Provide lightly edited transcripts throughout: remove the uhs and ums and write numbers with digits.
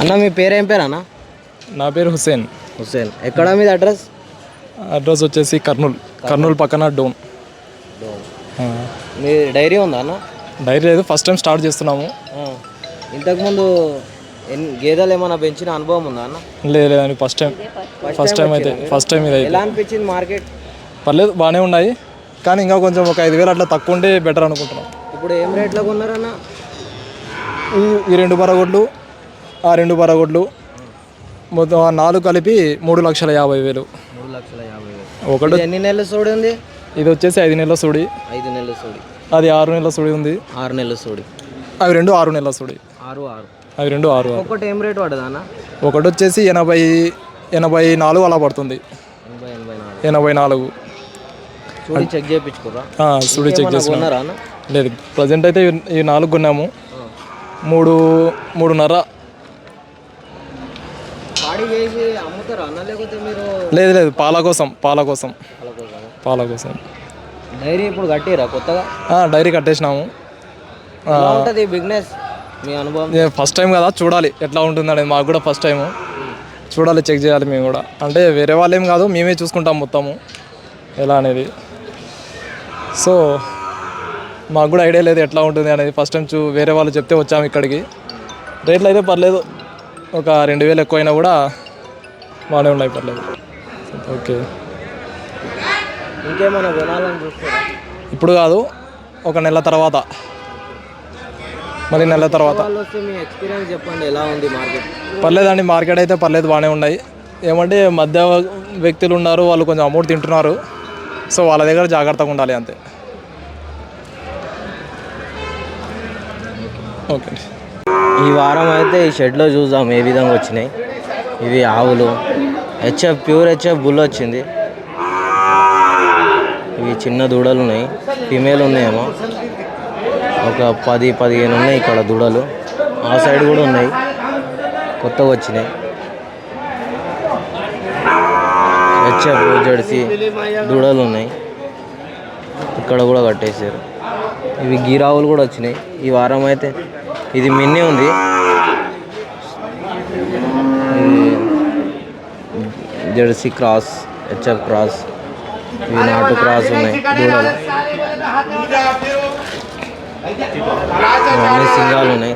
అన్న మీ పేరేం పేరు అన్న? నా పేరు హుసేన్. హుసేన్. ఎక్కడ మీది అడ్రస్? అడ్రస్ వచ్చేసి కర్నూలు పక్కన డోన్. మీ డైరీ ఉందా అన్న? డైరీ లేదు, ఫస్ట్ టైం స్టార్ట్ చేస్తున్నాము. ఇంతకుముందు గేదెలు ఏమైనా పెంచిన అనుభవం ఉందా అన్న? లేదండి, ఫస్ట్ టైం ఇది. ఎలా అనిపించింది మార్కెట్? పర్లేదు, బాగానే ఉన్నాయి, కానీ ఇంకా కొంచెం ఒక 5,000 అట్లా తక్కువ ఉంటే బెటర్ అనుకుంటున్నాం. ఇప్పుడు ఏం రేట్లో కొన్నారన్న? ఈ 2 బరగొడ్లు, ఆ 2 బరగొడ్లు మొత్తం 4 కలిపి 3,50,000. 3,50,000. ఒకటి ఎన్ని నెలల సోడి ఉంది? ఇది వచ్చేసి 5 నెలల సోడి. 5 నెలల సోడి. అది 6 నెలల సోడి ఉంది. 6 నెలల సోడి. అవి 2 6 నెలల సోడి. 6. అవి 2 6. ఒకటి ఏం రేట్ పడదా అన్న? ఒకటి వచ్చేసి 80-84 అలా పడుతుంది. 84. సోడి చెక్ చేయించుకోరా? సోడి చెక్ చేసుకున్నారా? లేదు, ప్రజెంట్ అయితే ఈ 4 కొన్నాము. 3.5. లేదు, పాల కోసం. డైరీ ఇప్పుడు కట్టిరా కొత్తగా? డైరీ కట్టేసినాము. బిజినెస్ మీ అనుభవం? ఫస్ట్ టైం కదా, చూడాలి ఎట్లా ఉంటుంది అనేది. మాకు కూడా ఫస్ట్ టైము, చూడాలి, చెక్ చేయాలి మేము కూడా. అంటే వేరే వాళ్ళు ఏం కాదు, మేమే చూసుకుంటాం మొత్తము ఎలా అనేది. సో మాకు కూడా ఐడియా లేదు ఎట్లా ఉంటుంది అనేది. ఫస్ట్ టైం వేరే వాళ్ళు చెప్తే వచ్చాము ఇక్కడికి. రేట్లు అయితే పర్లేదు, ఒక 2,000 ఎక్కువైనా కూడా బాగానే ఉన్నాయి, పర్లేదు. ఓకే, ఇంకేమైనా కొనాలని చూస్తారా? ఇప్పుడు కాదు, ఒక నెల తర్వాత, మరి నెల తర్వాత. మీ ఎక్స్పీరియన్స్ చెప్పండి, ఎలా ఉంది మార్కెట్? పర్లేదండి, మార్కెట్ అయితే పర్లేదు, బాగానే ఉన్నాయి. ఏమంటే మధ్య వ్యక్తులు ఉన్నారు, వాళ్ళు కొంచెం అమౌంట్ తింటున్నారు. సో వాళ్ళ దగ్గర జాగ్రత్తగా ఉండాలి, అంతే. ఓకే, ఈ వారం అయితే ఈ షెడ్లో చూద్దాం ఏ విధంగా వచ్చినాయి. ఇవి ఆవులు, ప్యూర్ హెచ్ఎఫ్ బుల్ వచ్చింది. ఇవి చిన్న దూడలు ఉన్నాయి, ఫీమేల్ ఉన్నాయేమో. ఒక 10-15 ఉన్నాయి ఇక్కడ దూడలు. ఆ సైడ్ కూడా ఉన్నాయి, కొత్తగా వచ్చినాయి. హెచ్ఎఫ్ జెర్సీ దూడలు ఉన్నాయి, ఇక్కడ కూడా కట్టేసారు. ఇవి గీరావులు కూడా వచ్చినాయి ఈ వారం అయితే. ఇది మిన్నీ ఉంది, జెర్సీ క్రాస్, హెచ్ఎఫ్ క్రాస్, ఇవి నాటు క్రాస్ ఉన్నాయి దూడలు. ఇవన్నీ సింగాలు ఉన్నాయి.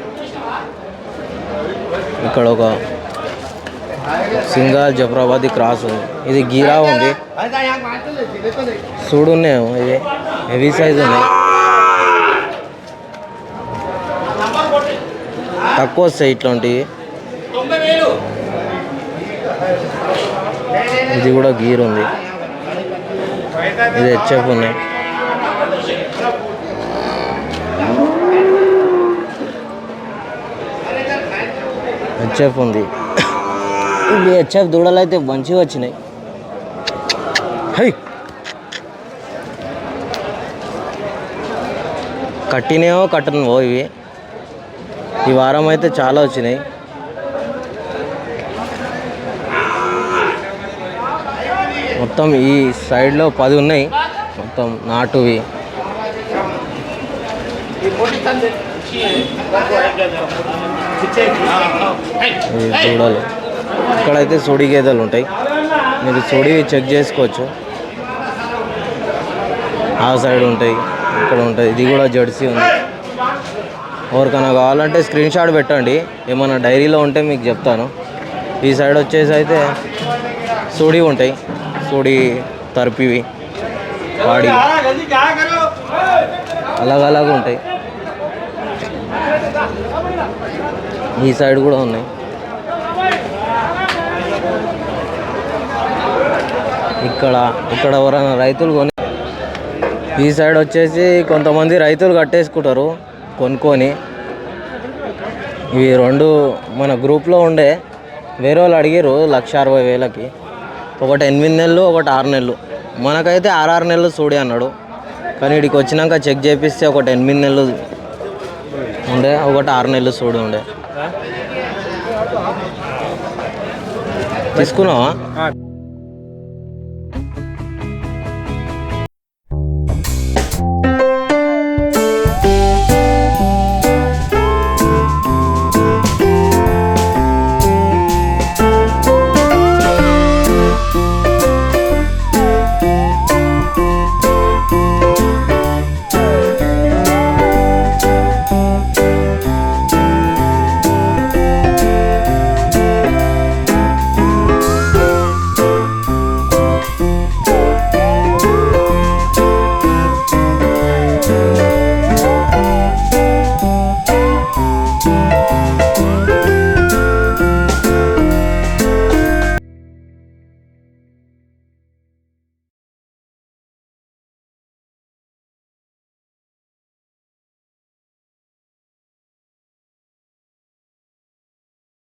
ఇక్కడ ఒక సింగాల్ జఫరాబాదీ క్రాస్ ఉంది. ఇది గీరా ఉంది, సూడు ఉన్నాయి. ఇవి హెవీ సైజ్ ఉన్నాయి, తక్కువ వస్తాయి ఇట్లాంటివి. ఇది కూడా గీర్ ఉంది, ఇది హెచ్ఎఫ్ ఉన్నాయి. హెచ్ఎఫ్ ఉంది. ఇవి హెచ్ఎఫ్ దూడలు అయితే మంచిగా వచ్చినాయి. కట్టినేవో కట్టనువో ఇవి. ఈ వారం అయితే చాలా వచ్చినాయి. మొత్తం ఈ సైడ్లో 10 ఉన్నాయి, మొత్తం నాటువి. దూడలు ఇక్కడైతే సోడి గేదెలు ఉంటాయి, మీరు సోడి చెక్ చేసుకోవచ్చు. ఆ సైడ్ ఉంటాయి, ఇక్కడ ఉంటాయి. ఇది కూడా జెర్సీ ఉంది. ఎవరికైనా కావాలంటే స్క్రీన్ షాట్ పెట్టండి, ఏమైనా డైరీలో ఉంటే మీకు చెప్తాను. ఈ సైడ్ వచ్చేసి అయితే సోడి ఉంటాయి, సోడి తరిపివి, పాడి అలాగ ఉంటాయి. ఈ సైడ్ కూడా ఉన్నాయి. ఇక్కడ ఎవరైనా రైతులు ఈ సైడ్ వచ్చేసి కొంతమంది రైతులు కట్టేసుకుంటారు కొనుక్కొని. ఇవి 2 మన గ్రూప్లో ఉండే వేరే వాళ్ళు అడిగారు 1,60,000కి. ఒకటి 8 నెలలు, ఒకటి 6 నెలలు. మనకైతే 6 నెలలు సూడి అన్నాడు, కానీ ఇక్కడికి వచ్చినాక చెక్ చేపిస్తే ఒకటి 8 నెలలు ఉండే, ఒకటి 6 నెలలు సూడి ఉండే. తీసుకున్నావా?